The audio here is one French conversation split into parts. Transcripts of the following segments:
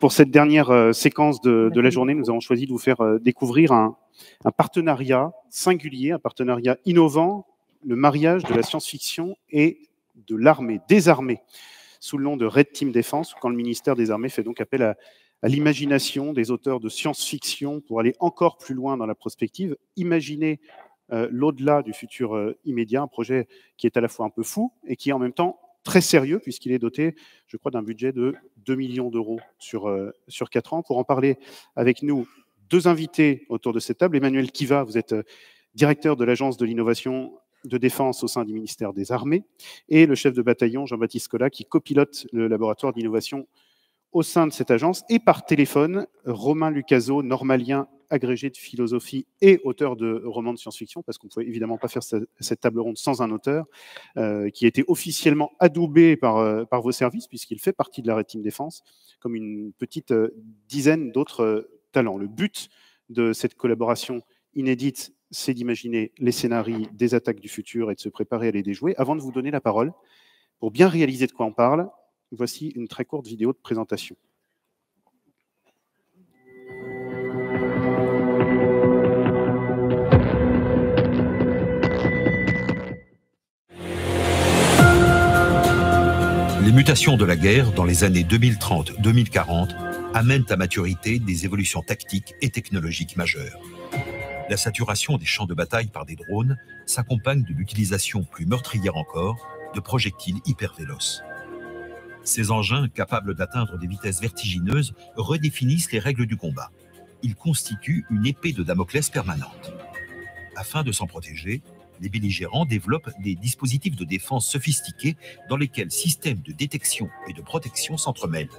Pour cette dernière séquence de la journée, nous avons choisi de vous faire découvrir un partenariat singulier, un partenariat innovant, le mariage de la science-fiction et de l'armée, des armées, sous le nom de Red Team Défense, quand le ministère des Armées fait donc appel à l'imagination des auteurs de science-fiction pour aller encore plus loin dans la prospective, imaginer l'au-delà du futur immédiat, un projet qui est à la fois un peu fou et qui est en même temps très sérieux, puisqu'il est doté, je crois, d'un budget de 2 millions d'euros sur 4 ans. Pour en parler avec nous, deux invités autour de cette table. Emmanuel Kiva, vous êtes directeur de l'Agence de l'innovation de défense au sein du ministère des Armées, et le chef de bataillon, Jean-Baptiste Collat, qui copilote le laboratoire d'innovation au sein de cette agence, et par téléphone, Romain Lucaso, normalien agrégé de philosophie et auteur de romans de science-fiction, parce qu'on ne pouvait évidemment pas faire cette table ronde sans un auteur, qui a été officiellement adoubé par vos services, puisqu'il fait partie de la Red Team Défense, comme une petite dizaine d'autres talents. Le but de cette collaboration inédite, c'est d'imaginer les scénarios des attaques du futur et de se préparer à les déjouer. Avant de vous donner la parole, pour bien réaliser de quoi on parle, voici une très courte vidéo de présentation. Les mutations de la guerre dans les années 2030-2040 amènent à maturité des évolutions tactiques et technologiques majeures. La saturation des champs de bataille par des drones s'accompagne de l'utilisation plus meurtrière encore de projectiles hypervéloces. Ces engins, capables d'atteindre des vitesses vertigineuses, redéfinissent les règles du combat. Ils constituent une épée de Damoclès permanente. Afin de s'en protéger, les belligérants développent des dispositifs de défense sophistiqués dans lesquels systèmes de détection et de protection s'entremêlent.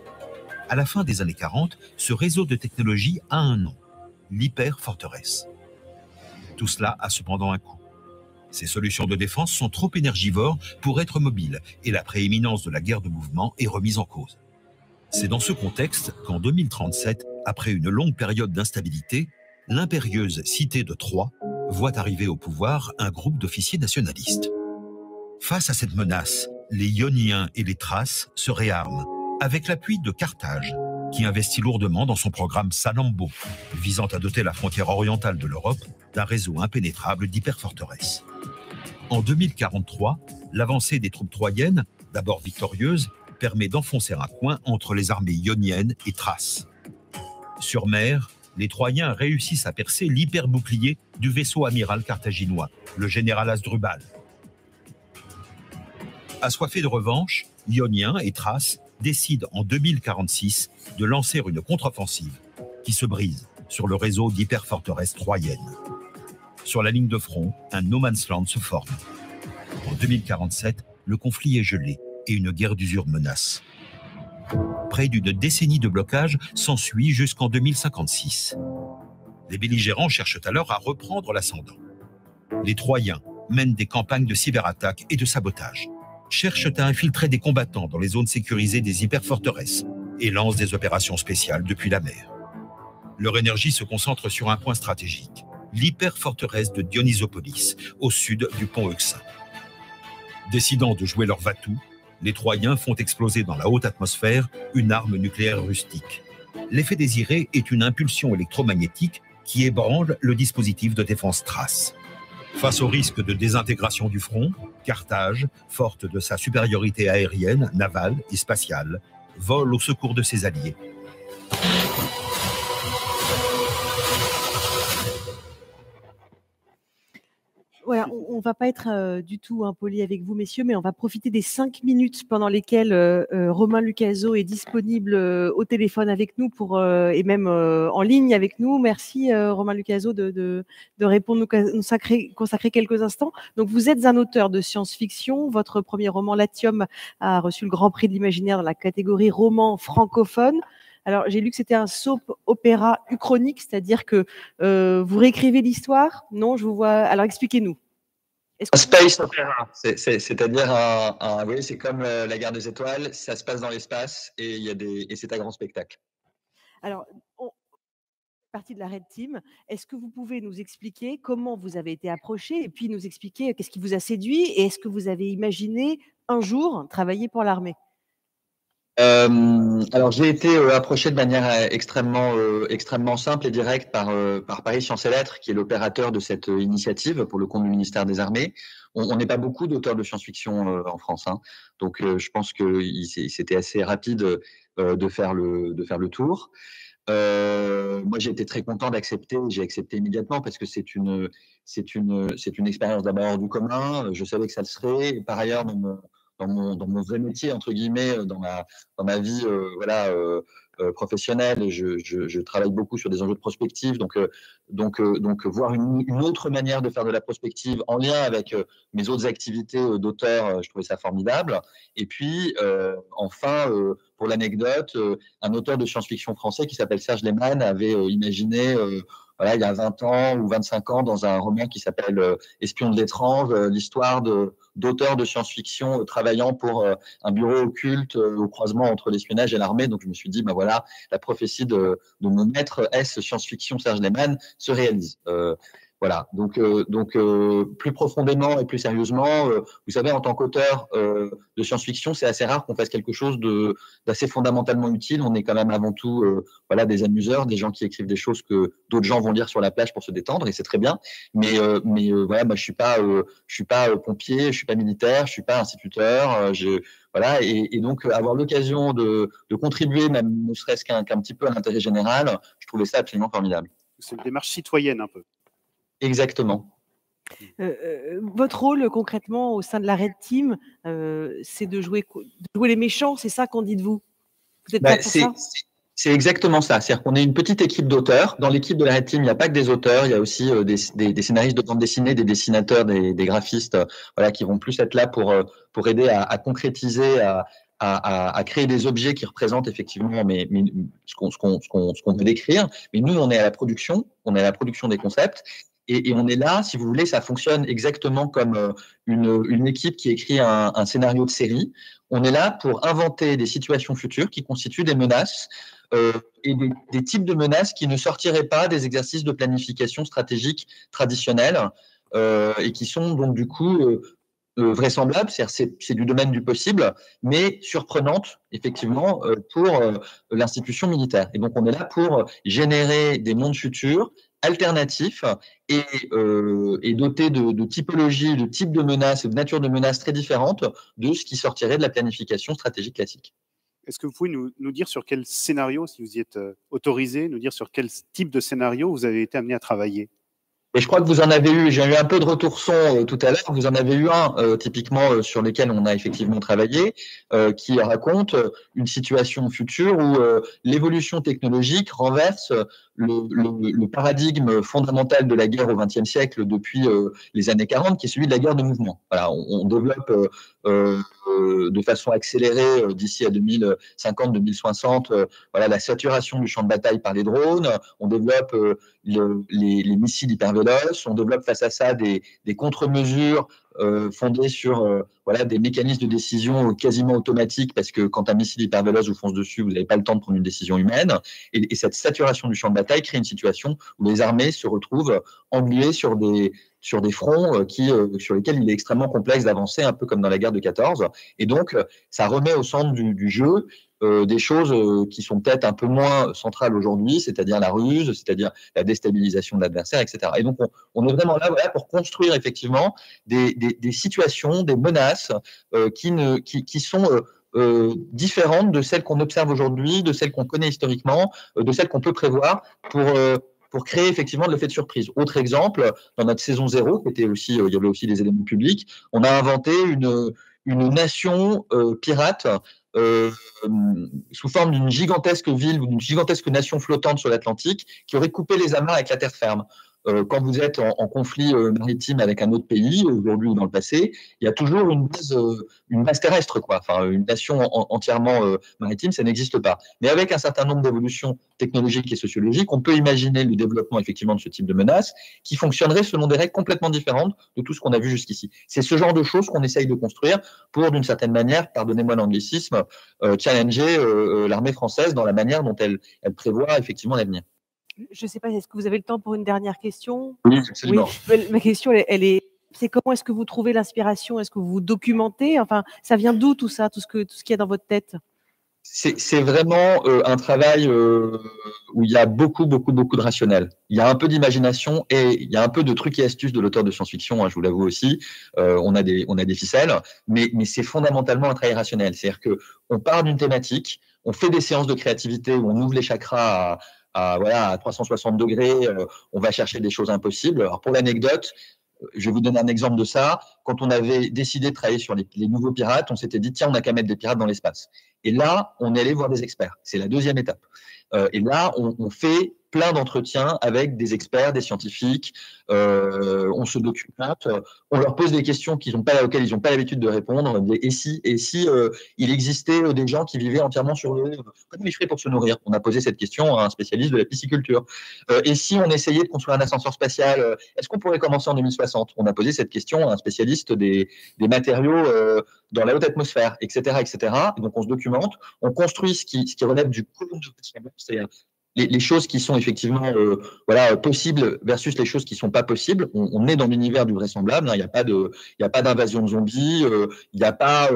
À la fin des années 40, ce réseau de technologie a un nom, l'hyperforteresse. Tout cela a cependant un coût. Ces solutions de défense sont trop énergivores pour être mobiles et la prééminence de la guerre de mouvement est remise en cause. C'est dans ce contexte qu'en 2037, après une longue période d'instabilité, l'impérieuse cité de Troie voit arriver au pouvoir un groupe d'officiers nationalistes. Face à cette menace, les Ioniens et les Thraces se réarment, avec l'appui de Carthage, qui investit lourdement dans son programme Salammbô, visant à doter la frontière orientale de l'Europe d'un réseau impénétrable d'hyperforteresses. En 2043, l'avancée des troupes troyennes, d'abord victorieuses, permet d'enfoncer un coin entre les armées ioniennes et thraces. Sur mer, les Troyens réussissent à percer l'hyperbouclier du vaisseau amiral carthaginois, le général Hasdrubal. Assoiffés de revanche, Ioniens et Thraces décident en 2046 de lancer une contre-offensive qui se brise sur le réseau d'hyperforteresses troyennes. Sur la ligne de front, un no man's land se forme. En 2047, le conflit est gelé et une guerre d'usure menace. Près d'une décennie de blocage s'ensuit jusqu'en 2056. Les belligérants cherchent alors à reprendre l'ascendant. Les Troyens mènent des campagnes de cyberattaques et de sabotage, cherchent à infiltrer des combattants dans les zones sécurisées des hyperforteresses et lancent des opérations spéciales depuis la mer. Leur énergie se concentre sur un point stratégique, l'hyperforteresse de Dionysopolis, au sud du pont Euxin. Décidant de jouer leur va-tout, les Troyens font exploser dans la haute atmosphère une arme nucléaire rustique. L'effet désiré est une impulsion électromagnétique qui ébranle le dispositif de défense thrace. Face au risque de désintégration du front, Carthage, forte de sa supériorité aérienne, navale et spatiale, vole au secours de ses alliés. Voilà, on ne va pas être du tout impoli avec vous, messieurs, mais on va profiter des 5 minutes pendant lesquelles Romain Lucaso est disponible au téléphone avec nous et même en ligne avec nous. Merci Romain Lucaso de répondre, nous consacrer quelques instants. Donc vous êtes un auteur de science-fiction. Votre premier roman, Latium, a reçu le Grand Prix de l'Imaginaire dans la catégorie roman francophone. Alors, j'ai lu que c'était un soap opéra uchronique, c'est-à-dire que vous réécrivez l'histoire. Non, je vous vois. Alors, expliquez-nous. Un space opéra, c'est-à-dire oui, c'est comme la guerre des étoiles, ça se passe dans l'espace et c'est un grand spectacle. Alors, partie de la Red Team, est-ce que vous pouvez nous expliquer comment vous avez été approché et puis nous expliquer qu'est-ce qui vous a séduit et est-ce que vous avez imaginé un jour travailler pour l'armée ? Alors j'ai été approché de manière extrêmement simple et directe par Paris Sciences et Lettres, qui est l'opérateur de cette initiative pour le compte du ministère des Armées. On n'est pas beaucoup d'auteurs de science-fiction en France, hein. Donc je pense que c'était assez rapide de faire le tour. Moi j'ai été très content d'accepter, j'ai accepté immédiatement parce que c'est une expérience d'abord hors du commun. Je savais que ça le serait. Et par ailleurs, dans mon vrai métier, entre guillemets, dans ma vie voilà, professionnelle, je travaille beaucoup sur des enjeux de prospective. Donc voir une autre manière de faire de la prospective en lien avec mes autres activités d'auteur, je trouvais ça formidable. Et puis, enfin, pour l'anecdote, un auteur de science-fiction français qui s'appelle Serge Lehmann avait imaginé voilà, il y a 20 ans ou 25 ans, dans un roman qui s'appelle Espion de l'étrange, l'histoire d'auteurs de science-fiction travaillant pour un bureau occulte au croisement entre l'espionnage et l'armée. Donc je me suis dit, ben voilà, la prophétie de mon maître S science-fiction Serge Lehmann se réalise. Voilà, donc plus profondément et plus sérieusement, vous savez, en tant qu'auteur de science-fiction, c'est assez rare qu'on fasse quelque chose d'assez fondamentalement utile. On est quand même avant tout voilà, des amuseurs, des gens qui écrivent des choses que d'autres gens vont lire sur la plage pour se détendre, et c'est très bien. Mais voilà, moi je suis pas pompier, je suis pas militaire, je suis pas instituteur, voilà, et donc avoir l'occasion de contribuer, même ne serait-ce qu'un petit peu à l'intérêt général, je trouvais ça absolument formidable. C'est une démarche citoyenne un peu. Exactement. Votre rôle concrètement au sein de la Red Team, c'est de jouer les méchants, c'est ça qu'on dit de vous? Vous êtes là pour ça? C'est exactement ça. C'est-à-dire qu'on est une petite équipe d'auteurs. Dans l'équipe de la Red Team, il n'y a pas que des auteurs, il y a aussi des scénaristes de bande dessinée, des dessinateurs, des graphistes, voilà, qui vont plus être là pour aider à concrétiser, à créer des objets qui représentent effectivement ce qu'on veut décrire. Mais nous, on est à la production, des concepts. Et on est là, si vous voulez, ça fonctionne exactement comme une équipe qui écrit un scénario de série. On est là pour inventer des situations futures qui constituent des menaces et des types de menaces qui ne sortiraient pas des exercices de planification stratégique traditionnels et qui sont donc du coup vraisemblables, c'est du domaine du possible, mais surprenantes, effectivement, pour l'institution militaire. Et donc, on est là pour générer des mondes futurs alternatifs et dotés de typologies, de types de menaces et de nature de menaces très différentes de ce qui sortirait de la planification stratégique classique. Est-ce que vous pouvez nous dire sur quel scénario, si vous y êtes autorisé, nous dire sur quel type de scénario vous avez été amené à travailler? Et je crois que vous en avez eu, j'ai eu un peu de retour son tout à l'heure, vous en avez eu un typiquement sur lequel on a effectivement travaillé, qui raconte une situation future où l'évolution technologique renverse le paradigme fondamental de la guerre au XXe siècle depuis les années 40, qui est celui de la guerre de mouvement. Voilà, on développe de façon accélérée d'ici à 2050-2060 voilà, la saturation du champ de bataille par les drones, on développe les missiles hypervéloces, on développe face à ça des contre-mesures fondées sur voilà, des mécanismes de décision quasiment automatiques, parce que quand un missile hypervéloce vous fonce dessus, vous n'avez pas le temps de prendre une décision humaine. Et cette saturation du champ de bataille crée une situation où les armées se retrouvent engluées sur des fronts sur lesquels il est extrêmement complexe d'avancer, un peu comme dans la guerre de 14. Et donc, ça remet au centre du jeu des choses qui sont peut-être un peu moins centrales aujourd'hui, c'est-à-dire la ruse, c'est-à-dire la déstabilisation de l'adversaire, etc. Et donc, on est vraiment là voilà, pour construire effectivement des situations, des menaces qui sont différentes de celles qu'on observe aujourd'hui, de celles qu'on connaît historiquement, de celles qu'on peut prévoir pour créer effectivement de l'effet de surprise. Autre exemple, dans notre saison 0, qui était aussi, il y avait aussi des éléments publics, on a inventé une nation pirate sous forme d'une gigantesque ville ou d'une gigantesque nation flottante sur l'Atlantique qui aurait coupé les amarres avec la terre ferme. Quand vous êtes en conflit maritime avec un autre pays, aujourd'hui ou dans le passé, il y a toujours une base terrestre, quoi. Enfin, une nation entièrement maritime, ça n'existe pas. Mais avec un certain nombre d'évolutions technologiques et sociologiques, on peut imaginer le développement effectivement de ce type de menace qui fonctionnerait selon des règles complètement différentes de tout ce qu'on a vu jusqu'ici. C'est ce genre de choses qu'on essaye de construire pour, d'une certaine manière, pardonnez-moi l'anglicisme, challenger l'armée française dans la manière dont elle prévoit effectivement l'avenir. Je ne sais pas, est-ce que vous avez le temps pour une dernière question? Oui, absolument. Oui, ma question, c'est comment est-ce que vous trouvez l'inspiration? Est-ce que vous vous documentez? Enfin, ça vient d'où tout ça, tout ce qu'il y a dans votre tête? C'est vraiment un travail où il y a beaucoup de rationnel. Il y a un peu d'imagination et il y a un peu de trucs et astuces de l'auteur de science-fiction, hein, je vous l'avoue aussi. On a des ficelles, mais c'est fondamentalement un travail rationnel. C'est-à-dire que on part d'une thématique, on fait des séances de créativité où on ouvre les chakras à 360 degrés, on va chercher des choses impossibles. Alors pour l'anecdote, je vais vous donner un exemple de ça. Quand on avait décidé de travailler sur les nouveaux pirates, on s'était dit, tiens, on n'a qu'à mettre des pirates dans l'espace. Et là, on est allé voir des experts. C'est la deuxième étape. Et là, on fait plein d'entretiens avec des experts, des scientifiques. On se documente. On leur pose des questions auxquelles ils n'ont pas l'habitude de répondre. Et si il existait des gens qui vivaient entièrement sur l'eau, comment ils feraient pour se nourrir? On a posé cette question à un spécialiste de la pisciculture. Et si on essayait de construire un ascenseur spatial, est-ce qu'on pourrait commencer en 2060? On a posé cette question à un spécialiste des matériaux dans la haute atmosphère, etc., etc. Et donc, on se documente, on construit ce qui relève du colon de c'est-à-dire les choses qui sont effectivement possibles versus les choses qui sont pas possibles. On est dans l'univers du vraisemblable. Il n'y a pas d'invasion de zombies, il n'y a pas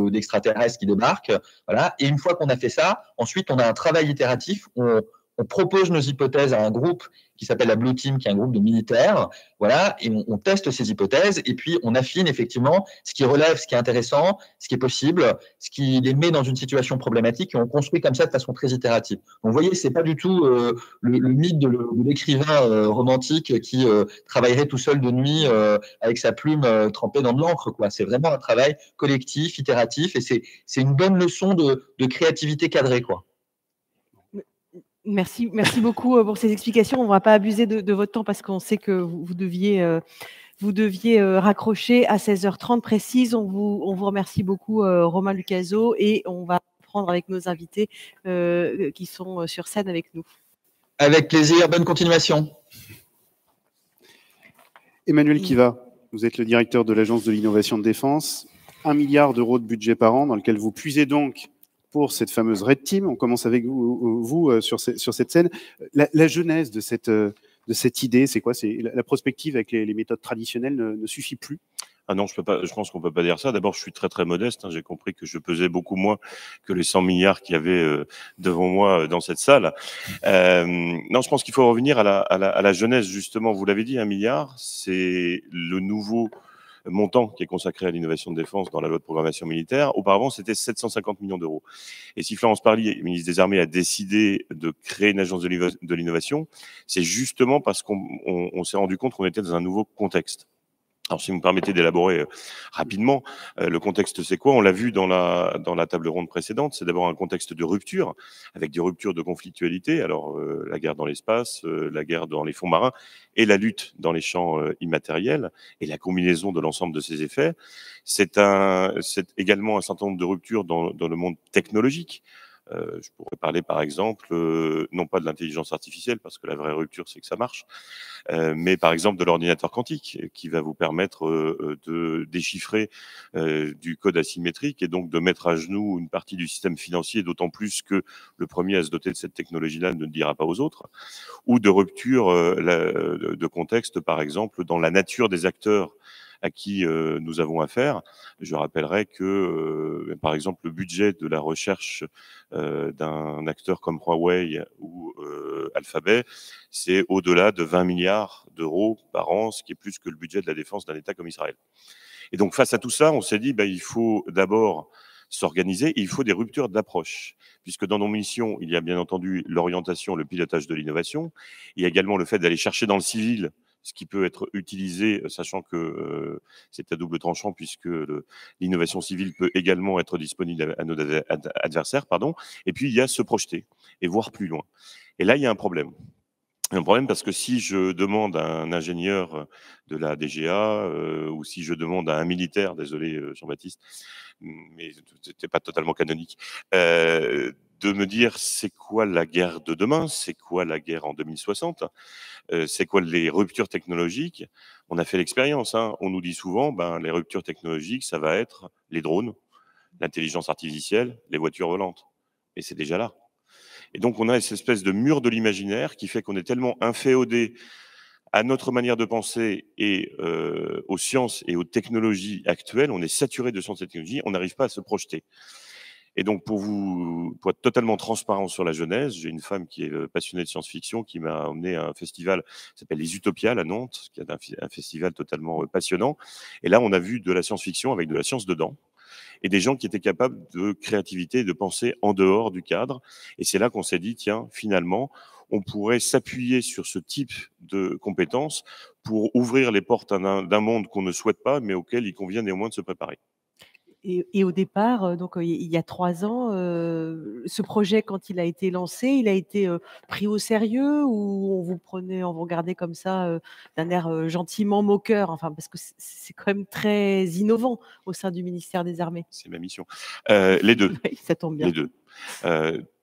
d'extraterrestres qui débarquent. Voilà. Et une fois qu'on a fait ça, ensuite on a un travail itératif. On propose nos hypothèses à un groupe qui s'appelle la Blue Team, qui est un groupe de militaires, voilà, et on teste ces hypothèses, et puis on affine effectivement ce qui relève, ce qui est intéressant, ce qui est possible, ce qui les met dans une situation problématique, et on construit comme ça de façon très itérative. Donc vous voyez, c'est pas du tout le mythe de l'écrivain romantique qui travaillerait tout seul de nuit avec sa plume trempée dans de l'encre, quoi. C'est vraiment un travail collectif, itératif, et c'est une bonne leçon de créativité cadrée, quoi. Merci beaucoup pour ces explications. On ne va pas abuser de votre temps parce qu'on sait que vous deviez raccrocher à 16h30 précise. On vous remercie beaucoup, Romain Lucazot, et on va prendre avec nos invités qui sont sur scène avec nous. Avec plaisir, bonne continuation. Emmanuel Kiva, vous êtes le directeur de l'Agence de l'innovation de défense. 1 milliard d'euros de budget par an dans lequel vous puisez donc pour cette fameuse Red Team. On commence avec vous sur cette scène. La genèse de cette idée, c'est quoi? C'est la prospective avec les méthodes traditionnelles ne suffit plus? Ah non, je pense qu'on peut pas dire ça. D'abord, je suis très très modeste. Hein. J'ai compris que je pesais beaucoup moins que les 100 milliards qu'il y avait devant moi dans cette salle. Non, je pense qu'il faut revenir à la genèse, justement. Vous l'avez dit, 1 milliard, c'est le nouveau montant qui est consacré à l'innovation de défense dans la loi de programmation militaire. Auparavant, c'était 750 millions d'euros. Et si Florence Parly, ministre des Armées, a décidé de créer une agence de l'innovation, c'est justement parce qu'on s'est rendu compte qu'on était dans un nouveau contexte. Alors, si vous me permettez d'élaborer rapidement, le contexte, c'est quoi? On l'a vu dans la table ronde précédente. C'est d'abord un contexte de rupture, avec des ruptures de conflictualité. Alors, la guerre dans l'espace, la guerre dans les fonds marins et la lutte dans les champs immatériels et la combinaison de l'ensemble de ces effets. C'est également un certain nombre de ruptures dans le monde technologique. Je pourrais parler par exemple, non pas de l'intelligence artificielle, parce que la vraie rupture, c'est que ça marche, mais par exemple de l'ordinateur quantique, qui va vous permettre de déchiffrer du code asymétrique et donc de mettre à genoux une partie du système financier, d'autant plus que le premier à se doter de cette technologie-là ne le dira pas aux autres, ou de rupture de contexte, par exemple, dans la nature des acteurs à qui nous avons affaire. Je rappellerai que, par exemple, le budget de la recherche d'un acteur comme Huawei ou Alphabet, c'est au-delà de 20 milliards d'euros par an, ce qui est plus que le budget de la défense d'un État comme Israël. Et donc, face à tout ça, on s'est dit, il faut d'abord s'organiser, et il faut des ruptures d'approche, puisque dans nos missions, il y a bien entendu l'orientation, le pilotage de l'innovation, il y a également le fait d'aller chercher dans le civil ce qui peut être utilisé, sachant que c'est à double tranchant, puisque l'innovation civile peut également être disponible à nos adversaires, et puis il y a se projeter et voir plus loin. Et là, il y a un problème. Un problème parce que si je demande à un ingénieur de la DGA ou si je demande à un militaire, désolé Jean-Baptiste, mais c'était pas totalement canonique, de me dire c'est quoi la guerre de demain, c'est quoi la guerre en 2060, c'est quoi les ruptures technologiques. On a fait l'expérience, hein. On nous dit souvent, les ruptures technologiques, ça va être les drones, l'intelligence artificielle, les voitures volantes. Et c'est déjà là. Et donc, on a cette espèce de mur de l'imaginaire qui fait qu'on est tellement inféodé à notre manière de penser et aux sciences et aux technologies actuelles, on est saturé de sciences et technologies, on n'arrive pas à se projeter. Et donc, pour être totalement transparent sur la jeunesse, j'ai une femme qui est passionnée de science-fiction qui m'a emmené à un festival qui s'appelle Les Utopiales à Nantes, qui est un festival totalement passionnant. Et là, on a vu de la science-fiction avec de la science dedans et des gens qui étaient capables de créativité et de penser en dehors du cadre. Et c'est là qu'on s'est dit, tiens, finalement, on pourrait s'appuyer sur ce type de compétences pour ouvrir les portes d'un monde qu'on ne souhaite pas, mais auquel il convient néanmoins de se préparer. Et au départ, donc il y a 3 ans, ce projet, quand il a été lancé, il a été, pris au sérieux ou on vous regardait comme ça, d'un air, gentiment moqueur? Enfin, parce que c'est quand même très innovant au sein du ministère des Armées. C'est ma mission. Les deux. Oui, ça tombe bien. Les deux.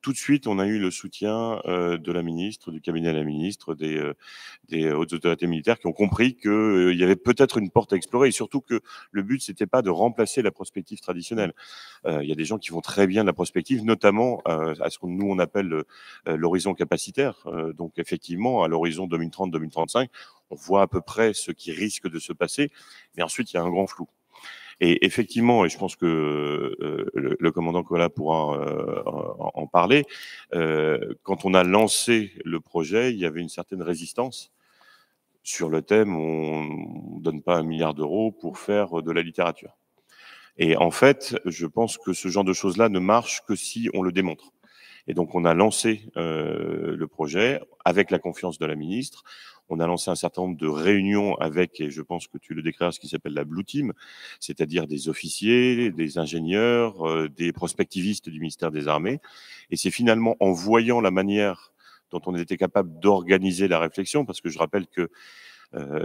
Tout de suite, on a eu le soutien de la ministre, du cabinet de la ministre, des hautes autorités militaires qui ont compris qu'il y avait peut-être une porte à explorer et surtout que le but, c'était pas de remplacer la prospective traditionnelle. Il y a des gens qui font très bien de la prospective, notamment à ce que nous, on appelle l'horizon capacitaire. Donc, effectivement, à l'horizon 2030-2035, on voit à peu près ce qui risque de se passer, mais ensuite, il y a un grand flou. Et effectivement, et je pense que le commandant Collat pourra en parler, quand on a lancé le projet, il y avait une certaine résistance sur le thème on ne donne pas 1 milliard d'euros pour faire de la littérature. Et en fait, je pense que ce genre de choses-là ne marche que si on le démontre. Et donc, on a lancé le projet avec la confiance de la ministre. On a lancé un certain nombre de réunions avec, et je pense que tu le décriras, ce qui s'appelle la Blue Team, c'est-à-dire des officiers, des ingénieurs, des prospectivistes du ministère des Armées. Et c'est finalement en voyant la manière dont on était capable d'organiser la réflexion, parce que je rappelle que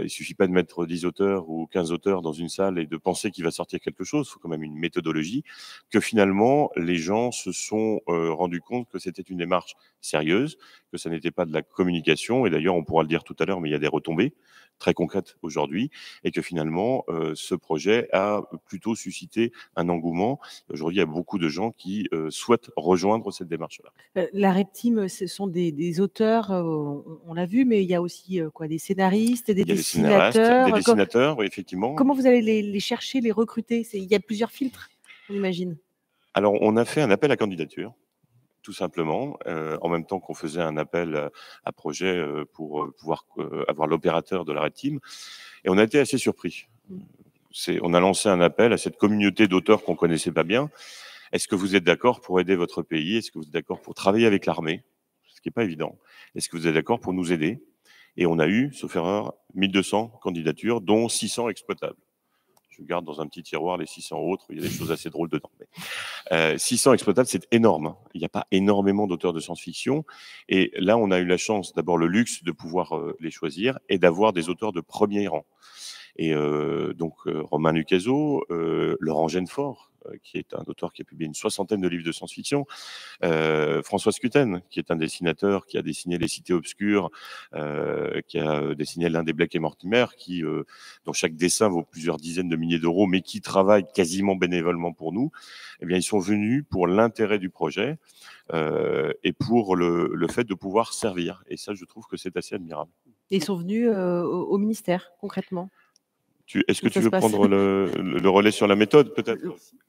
il suffit pas de mettre 10 auteurs ou 15 auteurs dans une salle et de penser qu'il va sortir quelque chose. Il faut quand même une méthodologie. Que finalement, les gens se sont rendus compte que c'était une démarche sérieuse, que ça n'était pas de la communication. Et d'ailleurs, on pourra le dire tout à l'heure, mais il y a des retombées très concrètes aujourd'hui, et que finalement, ce projet a plutôt suscité un engouement. Aujourd'hui, il y a beaucoup de gens qui souhaitent rejoindre cette démarche-là. La Red Team, ce sont des auteurs, on l'a vu, mais il y a aussi, quoi, des scénaristes, des Il y a des scénaristes, dessinateurs. des dessinateurs, oui, effectivement. Comment vous allez les chercher, les recruter? Il y a plusieurs filtres, on imagine? Alors, on a fait un appel à candidature, tout simplement, en même temps qu'on faisait un appel à projet pour pouvoir avoir l'opérateur de la Red Team. Et on a été assez surpris. On a lancé un appel à cette communauté d'auteurs qu'on connaissait pas bien. Est-ce que vous êtes d'accord pour aider votre pays? Est-ce que vous êtes d'accord pour travailler avec l'armée? Ce qui n'est pas évident. Est-ce que vous êtes d'accord pour nous aider? Et on a eu, sauf erreur, 1200 candidatures, dont 600 exploitables. Je garde dans un petit tiroir les 600 autres, il y a des choses assez drôles dedans. Mais 600 exploitables, c'est énorme. Il n'y a pas énormément d'auteurs de science-fiction. Et là, on a eu la chance, d'abord le luxe de pouvoir les choisir et d'avoir des auteurs de premier rang. Et donc, Romain Lucaso, Laurent Genefort, qui est un auteur qui a publié une 60aine de livres de science-fiction, François Scuten, qui est un dessinateur qui a dessiné Les Cités Obscures, qui a dessiné l'un des Blake et Mortimer, dont chaque dessin vaut plusieurs dizaines de milliers d'euros, mais qui travaille quasiment bénévolement pour nous. Eh bien, ils sont venus pour l'intérêt du projet et pour le fait de pouvoir servir. Et ça, je trouve que c'est assez admirable. Et ils sont venus au ministère, concrètement? Est-ce que tu veux prendre le relais sur la méthode, peut-être?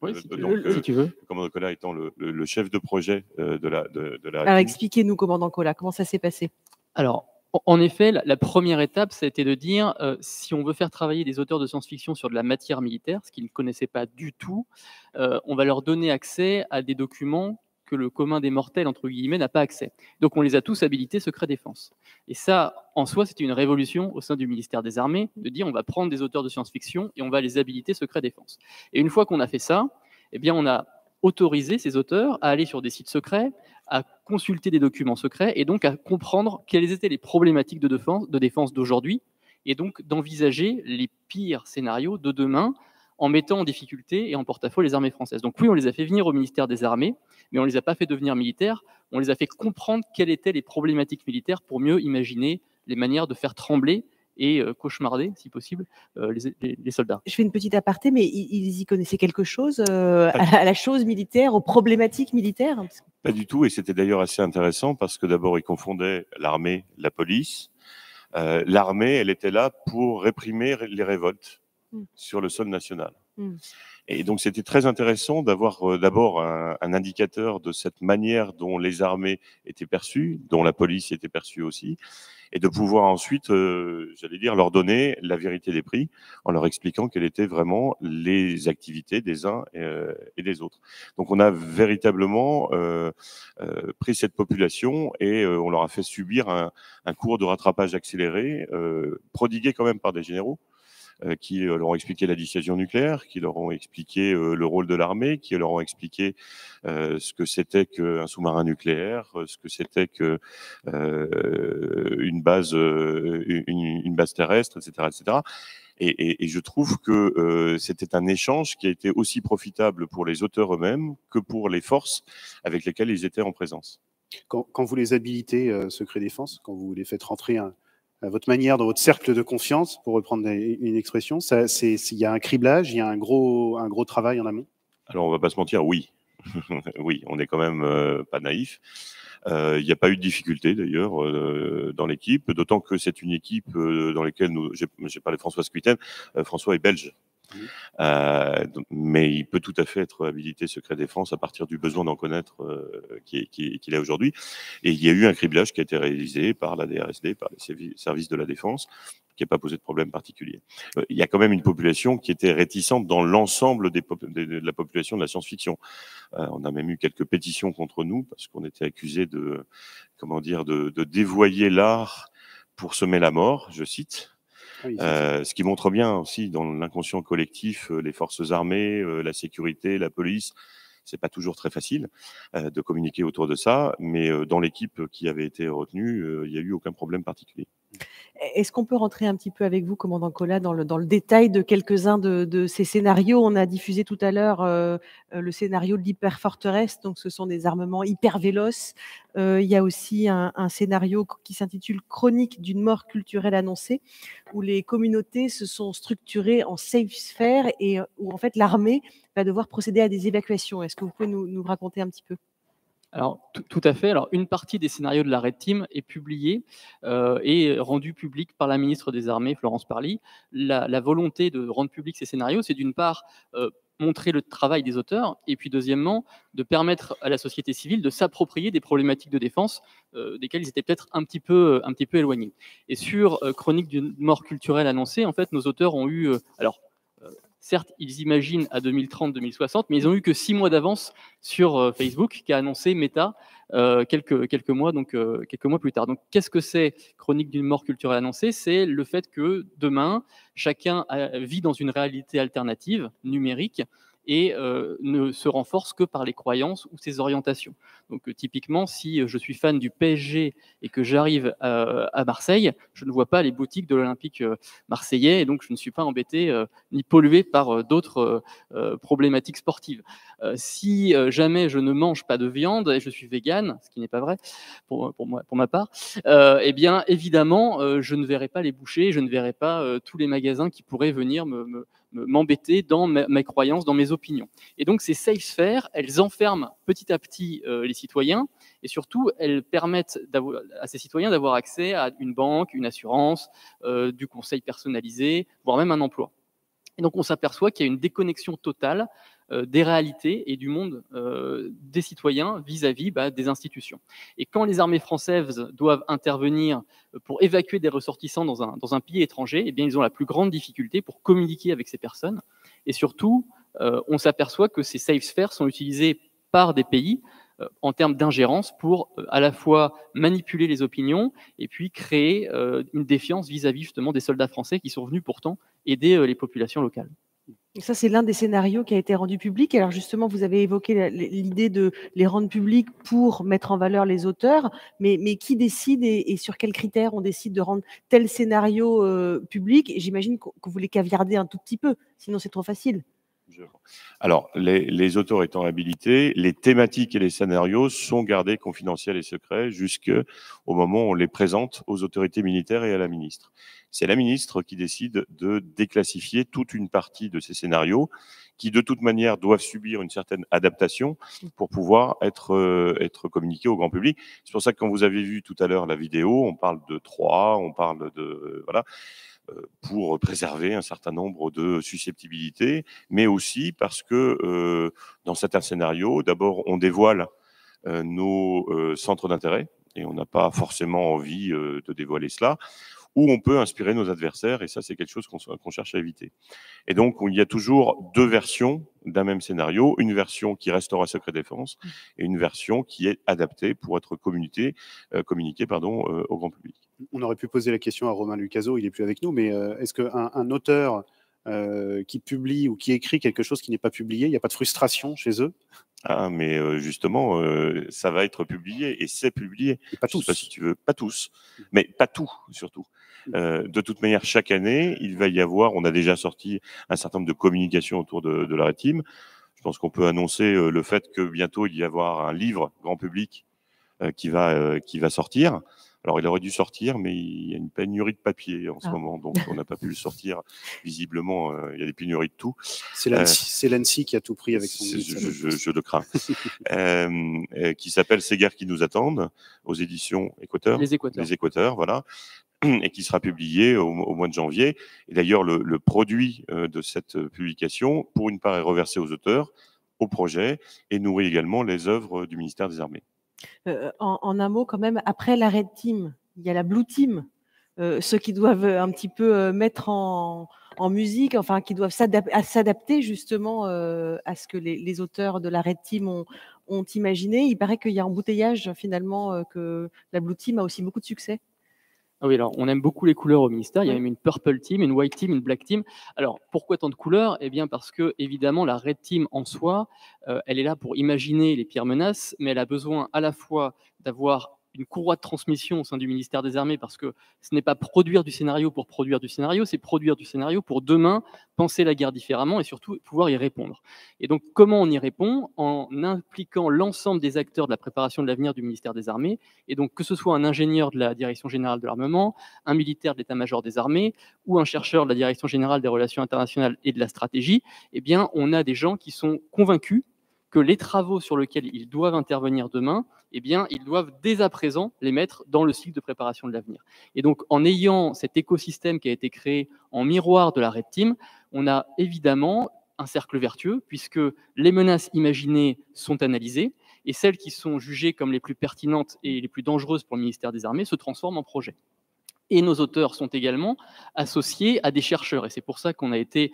Oui, si tu veux. Le commandant Collat étant le chef de projet de la Alors, expliquez-nous, commandant Collat, comment ça s'est passé? Alors, en effet, la première étape, ça a été de dire, si on veut faire travailler des auteurs de science-fiction sur de la matière militaire, ce qu'ils ne connaissaient pas du tout, on va leur donner accès à des documents que le commun des mortels, entre guillemets, n'a pas accès. Donc on les a tous habilités secret défense. Et ça, en soi, c'était une révolution au sein du ministère des Armées, de dire on va prendre des auteurs de science-fiction et on va les habiliter secret défense. Et une fois qu'on a fait ça, eh bien on a autorisé ces auteurs à aller sur des sites secrets, à consulter des documents secrets et donc à comprendre quelles étaient les problématiques de défense d'aujourd'hui et donc d'envisager les pires scénarios de demain en mettant en difficulté et en porte-à-faux les armées françaises. Donc oui, on les a fait venir au ministère des Armées, mais on ne les a pas fait devenir militaires, on les a fait comprendre quelles étaient les problématiques militaires pour mieux imaginer les manières de faire trembler et cauchemarder, si possible, les soldats. Je fais une petite aparté, mais ils y connaissaient quelque chose à la chose militaire, aux problématiques militaires? Pas du tout, et c'était d'ailleurs assez intéressant parce que d'abord, ils confondaient l'armée, la police. L'armée, elle était là pour réprimer les révoltes sur le sol national. Et donc, c'était très intéressant d'avoir d'abord un indicateur de cette manière dont les armées étaient perçues, dont la police était perçue aussi, et de pouvoir ensuite, j'allais dire, leur donner la vérité des prix en leur expliquant quelles étaient vraiment les activités des uns et des autres. Donc, on a véritablement pris cette population et on leur a fait subir un cours de rattrapage accéléré, prodigué quand même par des généraux, qui leur ont expliqué la dissuasion nucléaire, qui leur ont expliqué le rôle de l'armée, qui leur ont expliqué ce que c'était qu'un sous-marin nucléaire, ce que c'était que une base terrestre, etc., etc. Et je trouve que c'était un échange qui a été aussi profitable pour les auteurs eux-mêmes que pour les forces avec lesquelles ils étaient en présence. Quand vous les habilitez, secret défense, quand vous les faites rentrer à votre manière dans votre cercle de confiance, pour reprendre une expression, il y a un criblage, il y a un gros travail en amont? Alors, on va pas se mentir, oui. Oui, on n'est quand même pas naïf. Il n'y a pas eu de difficulté d'ailleurs dans l'équipe, d'autant que c'est une équipe dans laquelle j'ai parlé de François Scuiten, François est belge. Mais il peut tout à fait être habilité secret défense à partir du besoin d'en connaître qu'il a aujourd'hui. Et il y a eu un criblage qui a été réalisé par la DRSD, par les services de la défense, qui n'a pas posé de problème particulier. Il y a quand même une population qui était réticente dans l'ensemble de la population de la science-fiction. On a même eu quelques pétitions contre nous parce qu'on était accusés de dévoyer l'art pour semer la mort, je cite. Oui, ce qui montre bien aussi dans l'inconscient collectif, les forces armées, la sécurité, la police, c'est pas toujours très facile de communiquer autour de ça, mais dans l'équipe qui avait été retenue, il n'y a eu aucun problème particulier. Est-ce qu'on peut rentrer un petit peu avec vous, commandant Collat, dans le détail de quelques-uns de ces scénarios? On a diffusé tout à l'heure le scénario de l'hyperforteresse, donc ce sont des armements hyper véloces. Il y a aussi un scénario qui s'intitule Chronique d'une mort culturelle annoncée, où les communautés se sont structurées en safe sphere et où en fait l'armée va devoir procéder à des évacuations. Est-ce que vous pouvez nous raconter un petit peu? Alors, tout à fait. Alors, une partie des scénarios de la Red Team est publiée et rendue publique par la ministre des Armées, Florence Parly. La volonté de rendre public ces scénarios, c'est d'une part montrer le travail des auteurs et puis deuxièmement, de permettre à la société civile de s'approprier des problématiques de défense desquelles ils étaient peut-être un petit peu éloignés. Et sur Chronique d'une mort culturelle annoncée, en fait, nos auteurs ont eu... certes, ils imaginent à 2030-2060, mais ils n'ont eu que 6 mois d'avance sur Facebook, qui a annoncé Meta quelques mois plus tard. Donc, qu'est-ce que c'est Chronique d'une mort culturelle annoncée? C'est le fait que demain, chacun vit dans une réalité alternative, numérique, et ne se renforce que par les croyances ou ses orientations. Donc typiquement, si je suis fan du PSG et que j'arrive à Marseille, je ne vois pas les boutiques de l'Olympique marseillais et donc je ne suis pas embêté ni pollué par d'autres problématiques sportives. Si jamais je ne mange pas de viande et je suis végane, ce qui n'est pas vrai pour ma part, eh bien évidemment, je ne verrai pas les bouchers, je ne verrai pas tous les magasins qui pourraient venir m'embêter dans mes croyances, dans mes opinions. Et donc ces safe spheres, elles enferment petit à petit les citoyens et surtout elles permettent à ces citoyens d'avoir accès à une banque, une assurance, du conseil personnalisé, voire même un emploi. Et donc on s'aperçoit qu'il y a une déconnexion totale des réalités et du monde des citoyens vis-à-vis des institutions. Et quand les armées françaises doivent intervenir pour évacuer des ressortissants dans un pays étranger, eh bien, ils ont la plus grande difficulté pour communiquer avec ces personnes. Et surtout, on s'aperçoit que ces safe spheres sont utilisés par des pays en termes d'ingérence pour à la fois manipuler les opinions et puis créer une défiance vis-à-vis justement des soldats français qui sont venus pourtant aider les populations locales. Et ça, c'est l'un des scénarios qui a été rendu public. Alors justement, vous avez évoqué l'idée de les rendre publics pour mettre en valeur les auteurs, mais qui décide et sur quels critères on décide de rendre tel scénario public? Et j'imagine que vous les caviardez un tout petit peu, sinon c'est trop facile. Alors, les auteurs étant habilités, les thématiques et les scénarios sont gardés confidentiels et secrets jusqu'au moment où on les présente aux autorités militaires et à la ministre. C'est la ministre qui décide de déclassifier toute une partie de ces scénarios qui, de toute manière, doivent subir une certaine adaptation pour pouvoir être communiqués au grand public. C'est pour ça que quand vous avez vu tout à l'heure la vidéo, on parle de 3, on parle de... voilà. pour préserver un certain nombre de susceptibilités, mais aussi parce que dans certains scénarios, d'abord, on dévoile nos centres d'intérêt, et on n'a pas forcément envie de dévoiler cela, ou on peut inspirer nos adversaires, et ça, c'est quelque chose qu'on cherche à éviter. Et donc, il y a toujours deux versions d'un même scénario, une version qui restera secret défense et une version qui est adaptée pour être communiquée au grand public. On aurait pu poser la question à Romain Lucaso, il n'est plus avec nous, mais est-ce qu'un auteur qui publie ou qui écrit quelque chose qui n'est pas publié, il n'y a pas de frustration chez eux? Ah, mais justement, ça va être publié et c'est publié. Et pas Je sais tous. pas si tu veux, pas tous, mais pas tout surtout. De toute manière, chaque année, il va y avoir, on a déjà sorti un certain nombre de communications autour de la Red Team. Je pense qu'on peut annoncer le fait que bientôt il y avoir un livre grand public qui va sortir. Alors, il aurait dû sortir, mais il y a une pénurie de papier en ce moment, donc on n'a pas pu le sortir. Visiblement, il y a des pénuries de tout. C'est l'ANSSI qui a tout pris avec son livre. Je le crains. Qui s'appelle Ces guerres qui nous attendent, aux éditions Équateur. Les Équateurs. Les Équateurs, voilà. Et qui sera publié au mois de janvier. Et d'ailleurs, le produit de cette publication, pour une part, est reversé aux auteurs, au projet, et nourrit également les œuvres du ministère des Armées. En un mot, quand même, après la Red Team, il y a la Blue Team, ceux qui doivent un petit peu mettre en musique, enfin, qui doivent s'adapter justement à ce que les auteurs de la Red Team ont imaginé. Il paraît qu'il y a embouteillage, finalement, que la Blue Team a aussi beaucoup de succès. Ah oui, alors on aime beaucoup les couleurs au ministère. Il y a même une Purple Team, une White Team, une Black Team. Alors pourquoi tant de couleurs? Eh bien parce que évidemment la Red Team en soi, elle est là pour imaginer les pires menaces, mais elle a besoin à la fois d'avoir une courroie de transmission au sein du ministère des Armées, parce que ce n'est pas produire du scénario pour produire du scénario, c'est produire du scénario pour demain penser la guerre différemment et surtout pouvoir y répondre. Et donc comment on y répond? En impliquant l'ensemble des acteurs de la préparation de l'avenir du ministère des Armées, et donc que ce soit un ingénieur de la Direction générale de l'armement, un militaire de l'état-major des armées ou un chercheur de la Direction générale des relations internationales et de la stratégie, eh bien on a des gens qui sont convaincus que les travaux sur lesquels ils doivent intervenir demain, eh bien, ils doivent dès à présent les mettre dans le cycle de préparation de l'avenir. Et donc, en ayant cet écosystème qui a été créé en miroir de la Red Team, on a évidemment un cercle vertueux, puisque les menaces imaginées sont analysées, et celles qui sont jugées comme les plus pertinentes et les plus dangereuses pour le ministère des Armées se transforment en projets. Et nos auteurs sont également associés à des chercheurs. Et c'est pour ça qu'on a été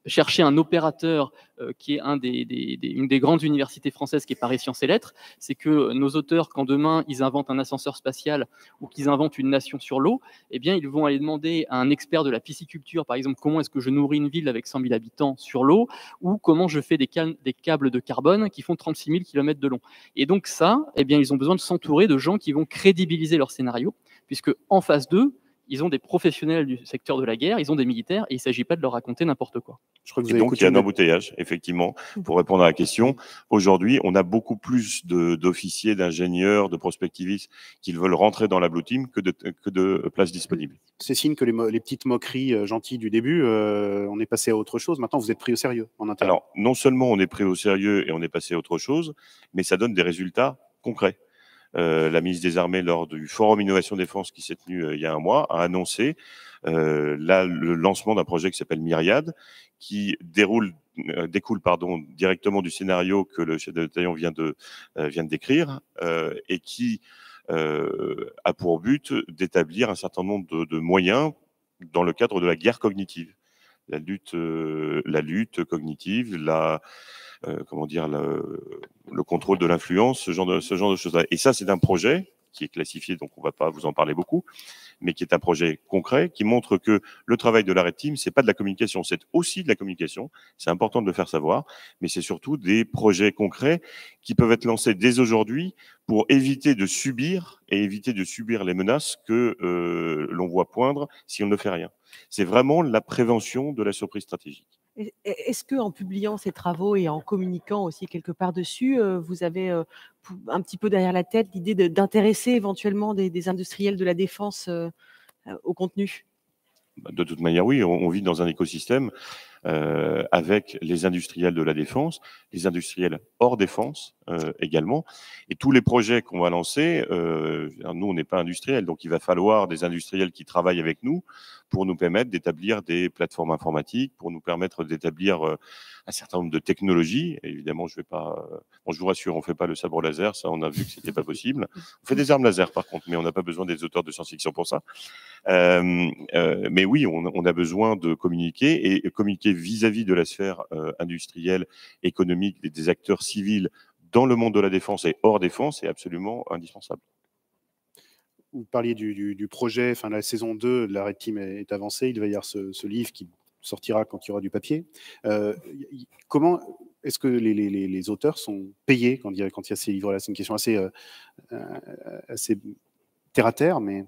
chercher un opérateur qui est une des grandes universités françaises, qui est Paris Sciences et Lettres. C'est que nos auteurs, quand demain ils inventent un ascenseur spatial ou qu'ils inventent une nation sur l'eau, eh bien ils vont aller demander à un expert de la pisciculture, par exemple, comment est-ce que je nourris une ville avec 100 000 habitants sur l'eau, ou comment je fais des câbles de carbone qui font 36 000 km de long. Et donc ça, eh bien ils ont besoin de s'entourer de gens qui vont crédibiliser leur scénario, puisque en face d'eux, ils ont des professionnels du secteur de la guerre, ils ont des militaires, et il ne s'agit pas de leur raconter n'importe quoi. Je crois que vous et avez donc, il y a un embouteillage, effectivement, pour répondre à la question. Aujourd'hui, on a beaucoup plus d'officiers, d'ingénieurs, de prospectivistes qui veulent rentrer dans la Blue Team que de places disponibles. C'est signe que les petites moqueries gentilles du début, on est passé à autre chose. Maintenant, vous êtes pris au sérieux en interne. Alors, non seulement on est pris au sérieux et on est passé à autre chose, mais ça donne des résultats concrets. La ministre des Armées, lors du Forum Innovation Défense qui s'est tenu il y a un mois, a annoncé le lancement d'un projet qui s'appelle Myriade, qui découle directement du scénario que le chef de bataillon vient de décrire et qui a pour but d'établir un certain nombre de moyens dans le cadre de la guerre cognitive. La lutte cognitive, le contrôle de l'influence, ce genre de choses-là. Et ça, c'est un projet qui est classifié, donc on ne va pas vous en parler beaucoup, mais qui est un projet concret, qui montre que le travail de la Red Team, c'est pas de la communication, c'est aussi de la communication. C'est important de le faire savoir, mais c'est surtout des projets concrets qui peuvent être lancés dès aujourd'hui pour éviter de subir les menaces que l'on voit poindre si on ne fait rien. C'est vraiment la prévention de la surprise stratégique. Est-ce qu'en publiant ces travaux et en communiquant aussi quelque part dessus, vous avez un petit peu derrière la tête l'idée d'intéresser éventuellement des industriels de la défense au contenu? De toute manière, oui, on vit dans un écosystème avec les industriels de la défense, les industriels hors défense également. Et tous les projets qu'on va lancer, nous, on n'est pas industriels, donc il va falloir des industriels qui travaillent avec nous pour nous permettre d'établir des plateformes informatiques, pour nous permettre d'établir un certain nombre de technologies. Et évidemment, je vais pas, bon, je vous rassure, on fait pas le sabre laser, ça, on a vu que c'était pas possible. On fait des armes laser, par contre, mais on n'a pas besoin des auteurs de science-fiction pour ça. Mais oui, on a besoin de communiquer et communiquer vis-à-vis de la sphère industrielle, économique, des acteurs civils dans le monde de la défense et hors défense est absolument indispensable. Vous parliez du projet, enfin la saison 2 de la Red Team est avancée, il va y avoir ce livre qui sortira quand il y aura du papier. Comment est-ce que les auteurs sont payés quand il y a ces livres-là? C'est une question assez terre à terre, mais...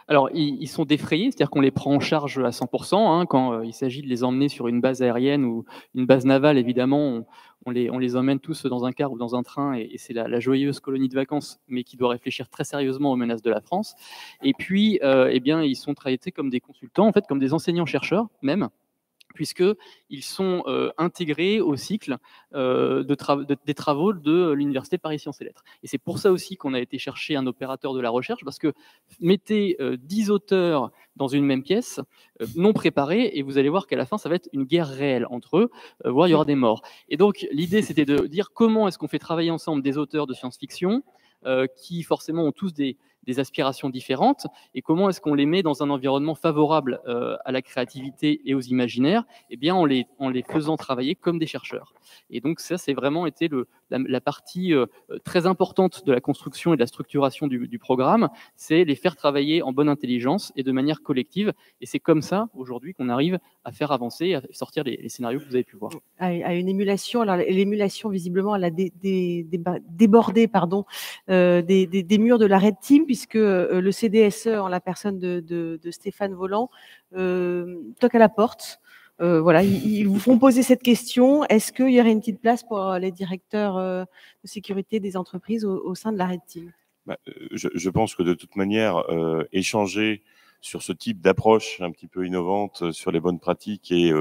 Alors, ils sont défrayés, c'est-à-dire qu'on les prend en charge à 100%, hein, quand il s'agit de les emmener sur une base aérienne ou une base navale, évidemment, on les emmène tous dans un car ou dans un train, et c'est la joyeuse colonie de vacances, mais qui doit réfléchir très sérieusement aux menaces de la France. Et puis, eh bien, ils sont traités comme des consultants, en fait, comme des enseignants-chercheurs même, puisqu'ils sont intégrés au cycle des travaux de l'Université Paris Sciences et Lettres. Et c'est pour ça aussi qu'on a été chercher un opérateur de la recherche, parce que mettez 10 auteurs dans une même pièce, non préparés, et vous allez voir qu'à la fin, ça va être une guerre réelle entre eux, voire il y aura des morts. Et donc, l'idée, c'était de dire comment est-ce qu'on fait travailler ensemble des auteurs de science-fiction qui, forcément, ont tous des aspirations différentes, et comment est-ce qu'on les met dans un environnement favorable à la créativité et aux imaginaires, eh bien en les faisant travailler comme des chercheurs. Et donc ça, c'est vraiment été la partie très importante de la construction et de la structuration du programme, c'est les faire travailler en bonne intelligence et de manière collective, et c'est comme ça, aujourd'hui, qu'on arrive à faire avancer, à sortir les scénarios que vous avez pu voir. À une émulation, alors l'émulation, visiblement, elle a débordé des murs de la Red Team, puisque le CDSE, en la personne de Stéphane Voland, toque à la porte. Voilà, ils vous font poser cette question. Est-ce qu'il y aurait une petite place pour les directeurs de sécurité des entreprises au sein de la Red Team? Je pense que de toute manière, échanger sur ce type d'approche un petit peu innovante, sur les bonnes pratiques et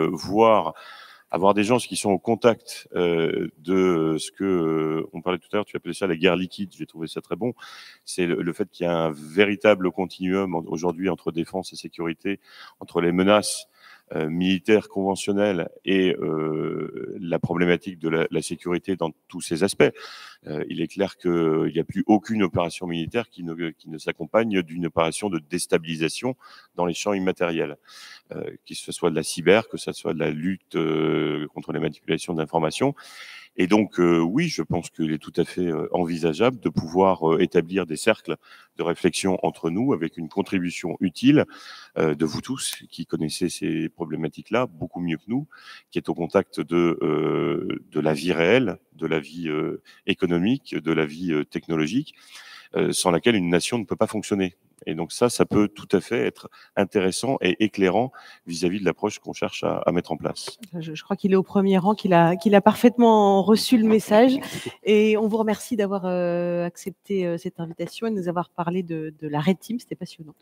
avoir des gens qui sont au contact de ce que on parlait tout à l'heure, tu appelais ça la guerre liquide, j'ai trouvé ça très bon. C'est le fait qu'il y a un véritable continuum aujourd'hui entre défense et sécurité, entre les menaces militaires conventionnelles et la problématique de la sécurité dans tous ses aspects. Il est clair qu'il n'y a plus aucune opération militaire qui ne s'accompagne d'une opération de déstabilisation dans les champs immatériels, que ce soit de la cyber, que ce soit de la lutte contre les manipulations d'informations. Et donc, oui, je pense qu'il est tout à fait envisageable de pouvoir établir des cercles de réflexion entre nous avec une contribution utile de vous tous qui connaissez ces problématiques-là beaucoup mieux que nous, qui est au contact de la vie réelle, de la vie économique, de la vie technologique, sans laquelle une nation ne peut pas fonctionner. Et donc ça peut tout à fait être intéressant et éclairant vis-à-vis de l'approche qu'on cherche à mettre en place. Je crois qu'il est au premier rang, qu'il a parfaitement reçu le message. Et on vous remercie d'avoir accepté cette invitation et de nous avoir parlé de la Red Team. C'était passionnant.